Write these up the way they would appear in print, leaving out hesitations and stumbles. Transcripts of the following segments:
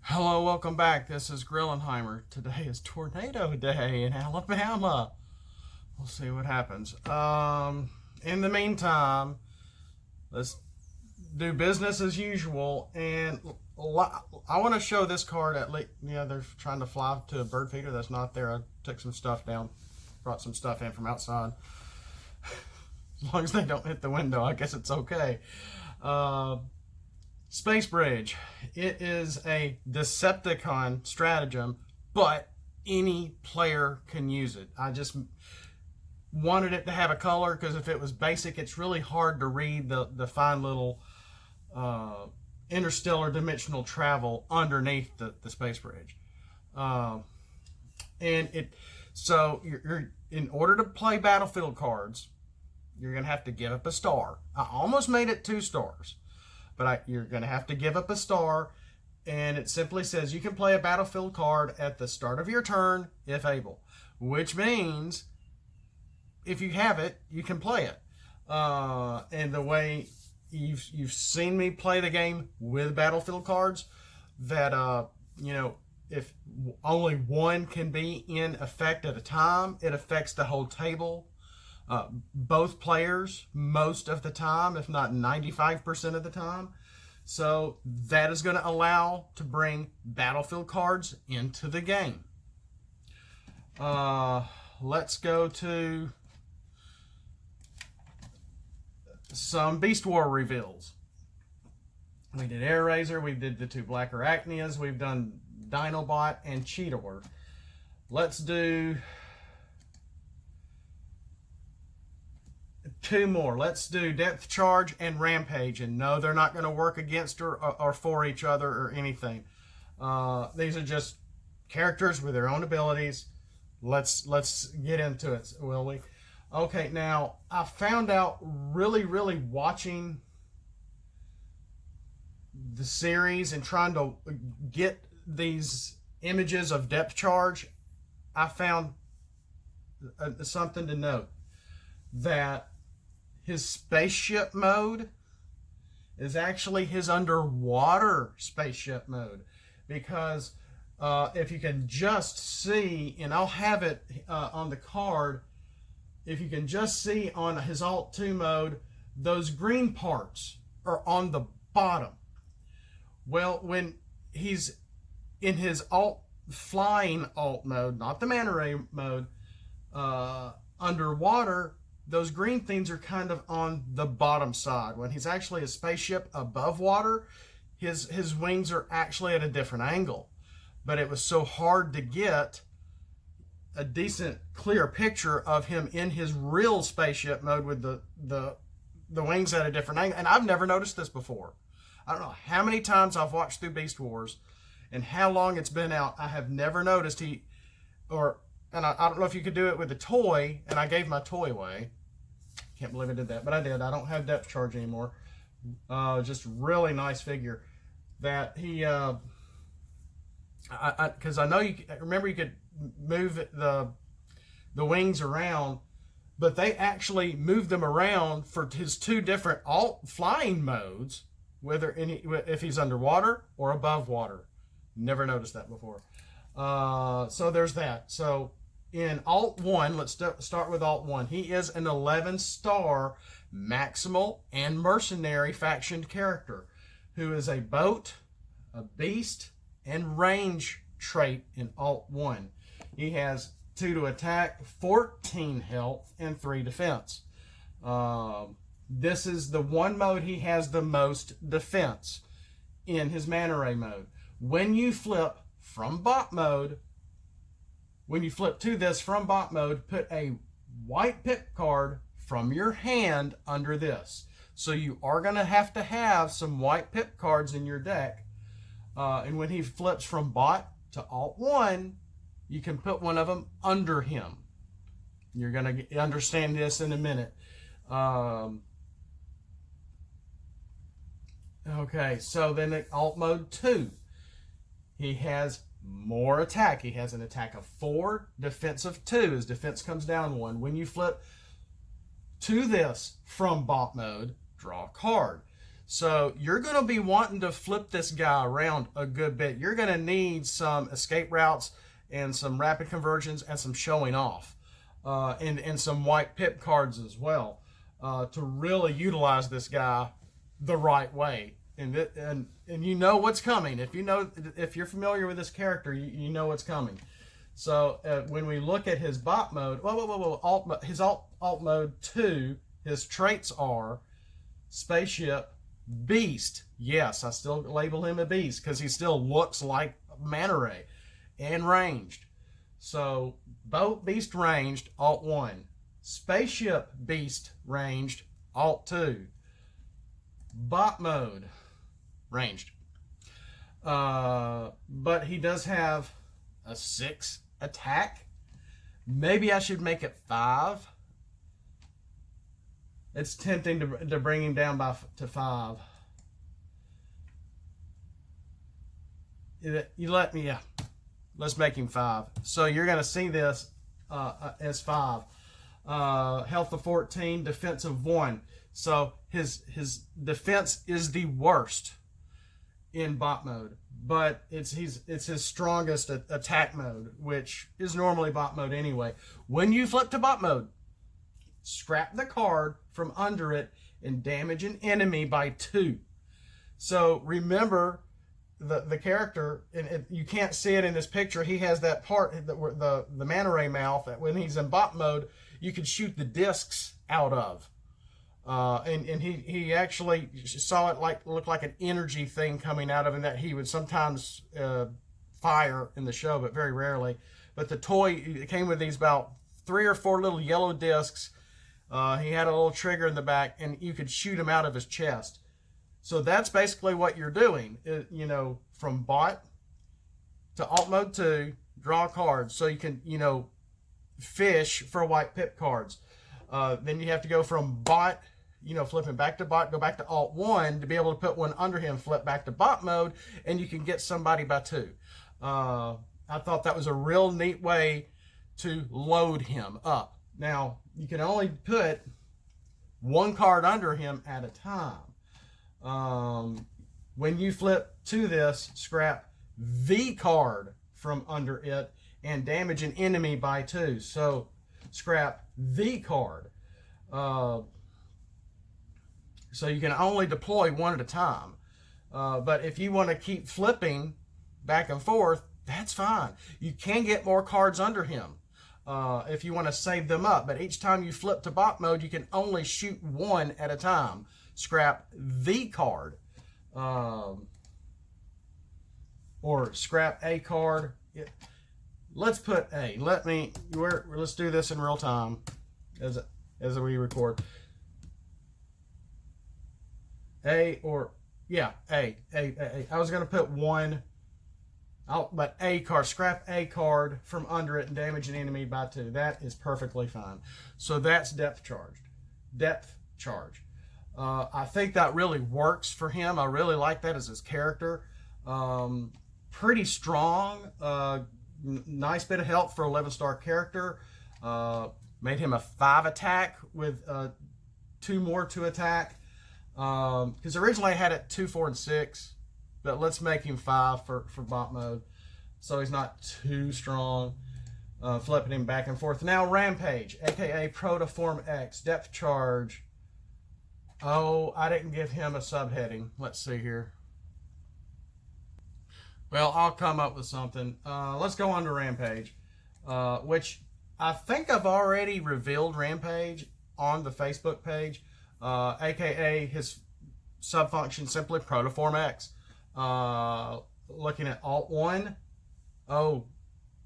Hello, welcome back. This is Grillenheimer. Today is Tornado Day in Alabama. We'll see what happens. In the meantime, let's do business as usual. And I want to show this card at least. Yeah, they're trying to fly to a bird feeder that's not there. I took some stuff down, brought some stuff in from outside. As long as they don't hit the window, I guess it's okay. Space Bridge. It is a Decepticon stratagem, but any player can use it. I just wanted it to have a color because if it was basic, it's really hard to read the fine little interstellar dimensional travel underneath the Space Bridge. And you're in order to play battlefield cards, you're gonna have to give up a star. I almost made it 2 stars. But you're going to have to give up a star, and it simply says you can play a battlefield card at the start of your turn if able, which means if you have it, you can play it. And the way you've seen me play the game with battlefield cards, that if only one can be in effect at a time, it affects the whole table. Both players most of the time, if not 95% of the time. So that is going to allow to bring battlefield cards into the game. Let's go to some Beast War reveals. We did Air Razor, we did the 2 Black Arachnias, we've done Dinobot and Cheetor. Let's do 2 more. Let's do Depth Charge and Rampage. And no, they're not going to work against or for each other or anything. These are just characters with their own abilities. Let's get into it, will we? Okay, now I found out really watching the series and trying to get these images of Depth Charge. I found something to note, that his spaceship mode is actually his underwater spaceship mode, because if you can just see, and I'll have it on the card, if you can just see on his Alt 2 mode, those green parts are on the bottom. Well, when he's in his flying alt mode, not the manta ray mode, underwater, those green things are kind of on the bottom side. When he's actually a spaceship above water, his wings are actually at a different angle. But it was so hard to get a decent, clear picture of him in his real spaceship mode with the wings at a different angle. And I've never noticed this before. I don't know how many times I've watched through Beast Wars and how long it's been out. I have never noticed and I don't know if you could do it with a toy, and I gave my toy away. Can't believe I did that, but I did. I don't have Depth Charge anymore. Just really nice figure that he, because I know remember you could move the wings around, but they actually moved them around for his 2 different alt flying modes, if he's underwater or above water. Never noticed that before. So there's that. So in Alt 1, let's start with Alt 1. He is an 11-star Maximal and Mercenary factioned character who is a boat, a beast, and range trait in Alt 1. He has 2 to attack, 14 health, and 3 defense. This is the one mode he has the most defense in his Manta Ray mode. When you flip from bot mode, when you flip to this from bot mode, put a white pip card from your hand under this. So you are going to have some white pip cards in your deck. And when he flips from bot to Alt 1, you can put one of them under him. You're going to understand this in a minute. Okay, so then at Alt Mode 2, he has more attack. He has an attack of 4, defense of 2. His defense comes down 1. When you flip to this from bot mode, draw a card. So you're going to be wanting to flip this guy around a good bit. You're going to need some escape routes and some rapid conversions and some showing off. And some white pip cards as well, to really utilize this guy the right way. And you know what's coming. If you're familiar with this character, you know what's coming. So when we look at his bot mode, his alt mode 2, his traits are spaceship, beast. Yes, I still label him a beast because he still looks like Manta Ray, and ranged. So boat beast ranged, alt 1. Spaceship beast ranged, alt 2. Bot mode ranged. But he does have a 6 attack. Maybe I should make it 5. It's tempting to bring him down to 5. You let me, yeah. Let's make him 5. So you're going to see this as 5. Health of 14, defense of 1. So his defense is the worst in bot mode, but it's his strongest attack mode, which is normally bot mode anyway. When you flip to bot mode, scrap the card from under it and damage an enemy by 2. So remember, the character, and you can't see it in this picture, he has that part, the Manta Ray mouth, that when he's in bot mode, you can shoot the discs out of. And he actually saw it look like an energy thing coming out of him that he would sometimes fire in the show, but very rarely. But the toy, it came with these about 3 or 4 little yellow discs. He had a little trigger in the back, and you could shoot him out of his chest. So that's basically what you're doing, from bot to alt mode 2, draw cards so you can, fish for white pip cards. Then you have to go from bot, flipping back to bot, go back to alt 1 to be able to put one under him, flip back to bot mode, and you can get somebody by 2. I thought that was a real neat way to load him up. Now, you can only put 1 card under him at a time. When you flip to this, scrap the card from under it and damage an enemy by 2. So scrap the card. So you can only deploy 1 at a time. But if you want to keep flipping back and forth, that's fine. You can get more cards under him if you want to save them up. But each time you flip to bot mode, you can only shoot 1 at a time. Scrap the card. Or scrap a card. Let's put A. Let's do this in real time as we record. A. I was going to put 1. But A card. Scrap a card from under it and damage an enemy by 2. That is perfectly fine. So that's depth charge. Depth charge. I think that really works for him. I really like that as his character. Pretty strong. Nice bit of health for 11-star character. Made him a 5 attack with 2 more to attack. Because originally I had it 2, 4, and 6. But let's make him 5 for bot mode. So he's not too strong. Flipping him back and forth. Now Rampage, aka Protoform X. Depth charge. Oh, I didn't give him a subheading. Let's see here. Well, I'll come up with something. Let's go on to Rampage, which I think I've already revealed Rampage on the Facebook page, aka his subfunction simply Protoform X. Looking at alt 1. Oh,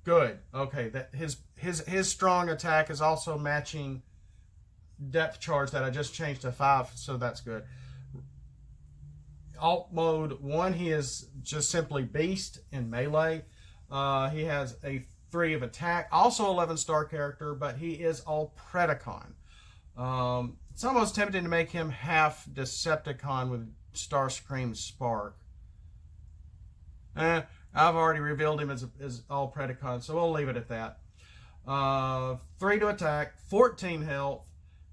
good. Okay, that his strong attack is also matching depth charge that I just changed to 5, so that's good. Alt mode 1, he is just simply beast in melee. He has a 3 of attack, also 11-star character, but he is all Predacon. It's almost tempting to make him half Decepticon with Starscream Spark. I've already revealed him as all Predacon, so we'll leave it at that. 3 to attack, 14 health,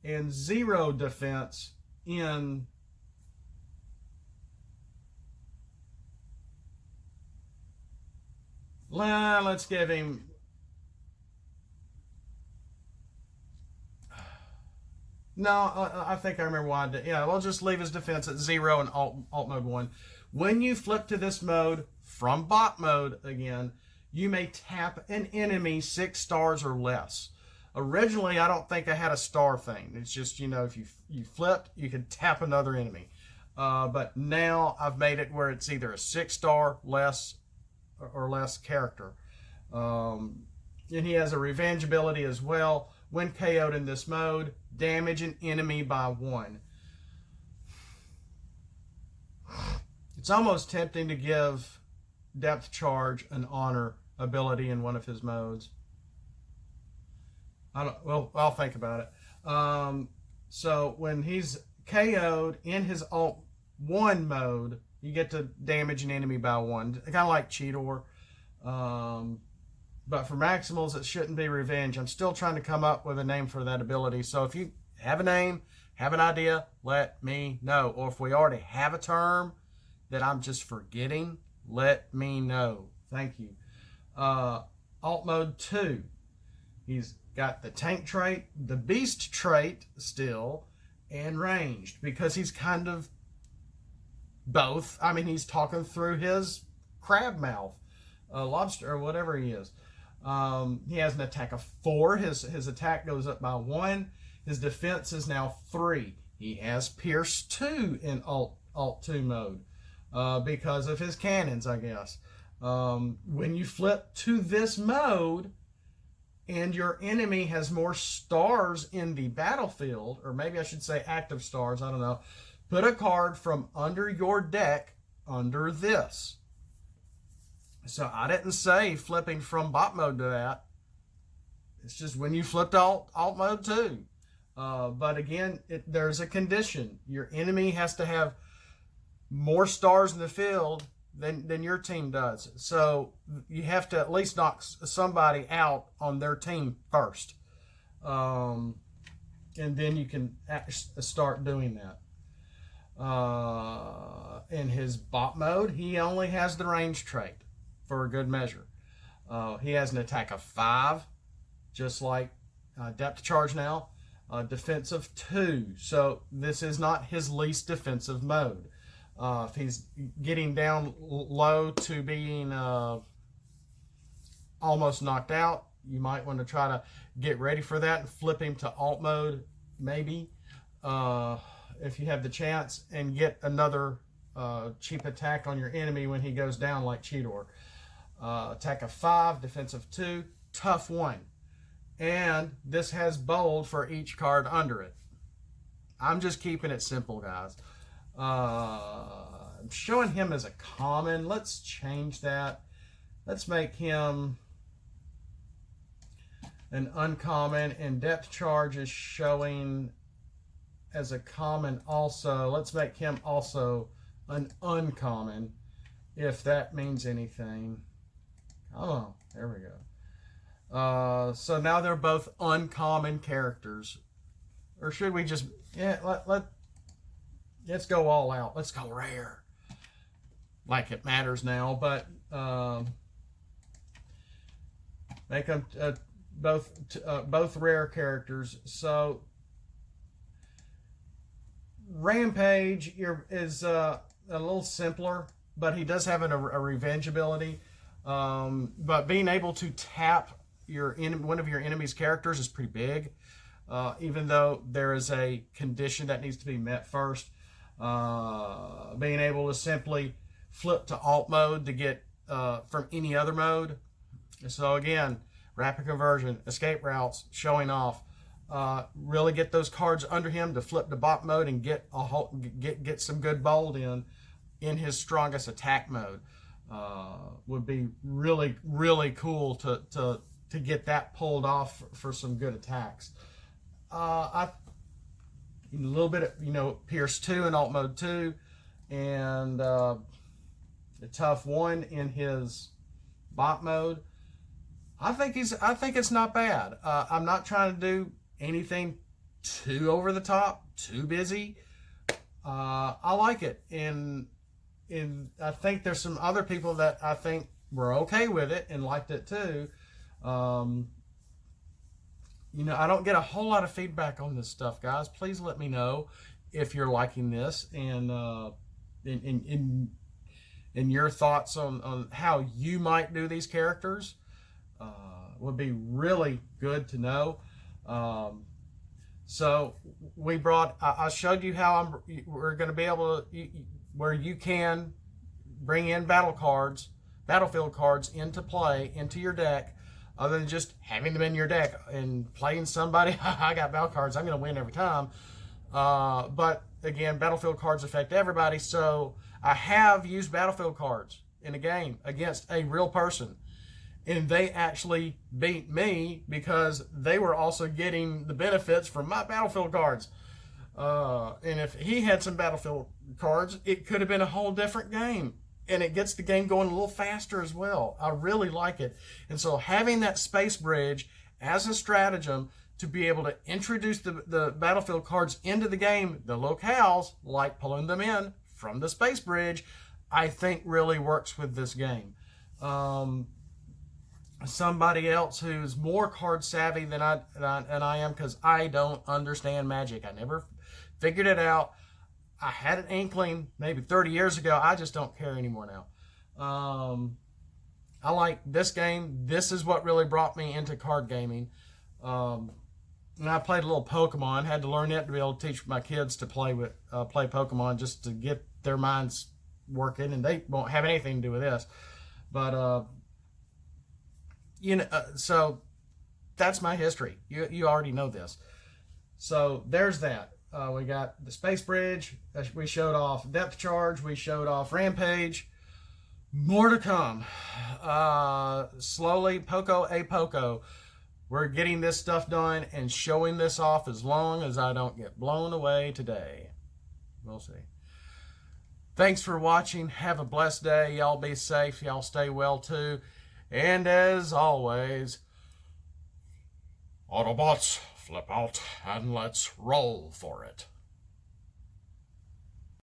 and 0 defense in let's give him... No, I think I remember why I did. Yeah, we'll just leave his defense at 0 in alt mode 1. When you flip to this mode from bot mode again, you may tap an enemy 6 stars or less. Originally, I don't think I had a star thing. It's just, you know, if you flipped, you could tap another enemy. But now I've made it where it's either a 6-star less or less character. And he has a revenge ability as well. When KO'd in this mode, damage an enemy by 1. It's almost tempting to give Depth Charge an honor ability in one of his modes. Well, I'll think about it. So when he's KO'd in his alt 1 mode, you get to damage an enemy by 1. Kind of like Cheetor. But for maximals, it shouldn't be revenge. I'm still trying to come up with a name for that ability. So if you have a name, have an idea, let me know. Or if we already have a term that I'm just forgetting, let me know. Thank you. Alt mode 2. He's got the tank trait, the beast trait still, and ranged. Because he's kind of both. I mean, he's talking through his crab mouth. Lobster, or whatever he is. He has an attack of 4. His attack goes up by 1. His defense is now 3. He has Pierce 2 in alt 2 mode because of his cannons, I guess. When you flip to this mode and your enemy has more stars in the battlefield, or maybe I should say active stars, I don't know, put a card from under your deck under this. So I didn't say flipping from bot mode to that. It's just when you flipped alt mode 2. But again, there's a condition. Your enemy has to have more stars in the field than your team does. So you have to at least knock somebody out on their team first. And then you can start doing that. In his bot mode, he only has the range trait. For a good measure. He has an attack of 5, just like Depth Charge now. Defensive 2, so this is not his least defensive mode. If he's getting down low to being almost knocked out, you might want to try to get ready for that and flip him to alt mode, maybe, if you have the chance, and get another cheap attack on your enemy when he goes down like Cheetor. Attack of 5, defensive 2, tough 1. And this has bold for each card under it. I'm just keeping it simple, guys. I'm showing him as a common. Let's change that. Let's make him an uncommon. And Depth Charge is showing as a common also. Let's make him also an uncommon, if that means anything. Oh, there we go. So now they're both uncommon characters. Or should we just, yeah, let's go all out. Let's go rare. Like it matters now, but make them both rare characters. So Rampage is a little simpler, but he does have a revenge ability. But being able to tap one of your enemy's characters is pretty big, even though there is a condition that needs to be met first. Being able to simply flip to alt mode to get from any other mode. So again, rapid conversion, escape routes, showing off. Really get those cards under him to flip to bot mode and get some good bold in his strongest attack mode. Would be really, really cool to get that pulled off for some good attacks. A little bit of, Pierce 2 in alt mode 2, and the tough 1 in his bot mode. I think it's not bad. I'm not trying to do anything too over the top, too busy. I like it, and I think there's some other people that I think were okay with it and liked it too. You know, I don't get a whole lot of feedback on this stuff, guys. Please let me know if you're liking this, and in your thoughts on how you might do these characters. Would be really good to know. So we brought, I showed you how we're going to be able to, where you can bring in battlefield cards into play, into your deck, other than just having them in your deck and playing somebody. I got battle cards, I'm going to win every time. But again, battlefield cards affect everybody. So I have used battlefield cards in a game against a real person, and they actually beat me because they were also getting the benefits from my battlefield cards. And if he had some battlefield cards, it could have been a whole different game. And it gets the game going a little faster as well. I really like it. And so having that space bridge as a stratagem to be able to introduce the battlefield cards into the game, the locales, like pulling them in from the space bridge, I think really works with this game. Somebody else who's more card savvy than I am, because I don't understand Magic. I never figured it out. I had an inkling maybe 30 years ago. I just don't care anymore now. I like this game. This is what really brought me into card gaming. And I played a little Pokemon. Had to learn it to be able to teach my kids to play Pokemon, just to get their minds working, and they won't have anything to do with this. But you know, so that's my history. You already know this. So there's that. We got the space bridge. We showed off depth charge. We showed off Rampage. More to come. Slowly, poco a poco. We're getting this stuff done and showing this off as long as I don't get blown away today. We'll see. Thanks for watching. Have a blessed day. Y'all be safe. Y'all stay well too. And as always, Autobots, flip out and let's roll for it.